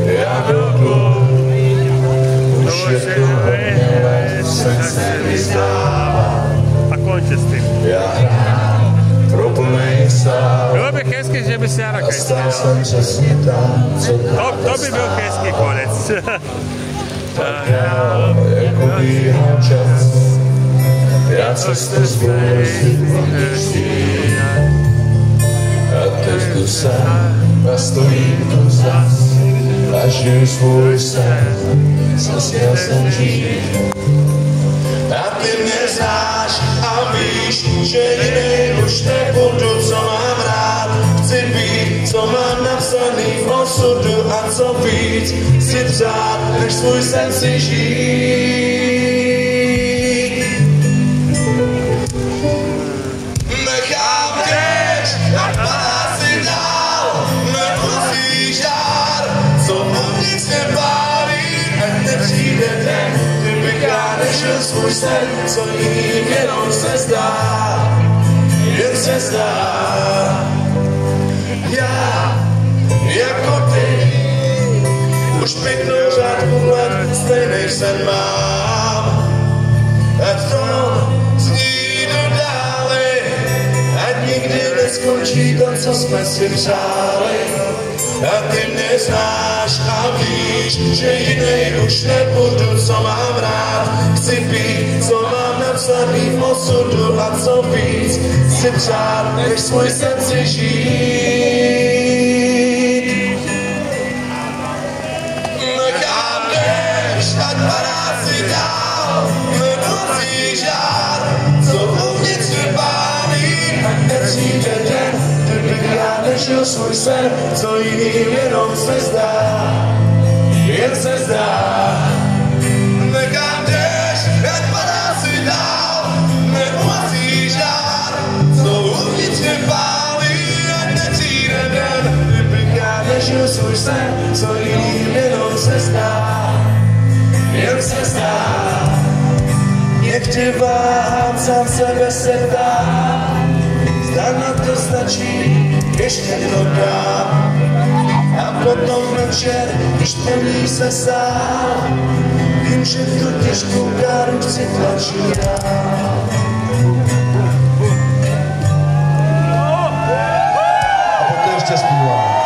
Já dobu, už je to hodně let, se mi zdává. A konče s tím. Já hrám pro plnej sál. Bylo by hezky, že by si Jara A stal jsem přesně tam, co to by byl hezký konec. Tak já, jako bíhá čas. Já cestu z bolesti a teď jdu sám a stojím tu zas a žiju svůj sen, zasněl jsem žít. A ty mě znáš a víš, že jiný už nebudu, co mám rád. Chci být, co mám napsaný v osudu a co víc si přát, než svůj sen si žít. Nechám děč, ať padá si dál, nemusíš žár, co uvnitř mě pálí, ať nepřijde den, kdybych já nežil svůj sen, co jiným jenom se zdá, jen se zdá. Já, jako ty, už pěknou řádku let stejnej sen mám, ať to zní do dály, ať nikdy neskončí to, co jsme si přáli. A ty mě znáš a víš, že jinej už nebudu, co mám rád. Chci být, co mám napsaný v osudu a co víc si přát, než svůj sen si žít. Nechám déšť, ať padá si dál, nemusíš žár, co uvnitř mě pálí, ať nepřijde den, kdybych já nežil svůj sen, co jiným jenom se zdá, jen se zdá. Nechám déšť, ať padá si dál, nemusíš žár, co uvnitř mě pálí, ať nepřijde den, kdybych já nežil svůj sen, co jiným jenom se zdá, jen se zdá. Někdy váhám, sám sebe se ptám, zda na to stačí, ještě to dám. A potom večer, když plní se sám, vím, že tu těžkou káru chci tlačit dál. A potom ještě zpívám.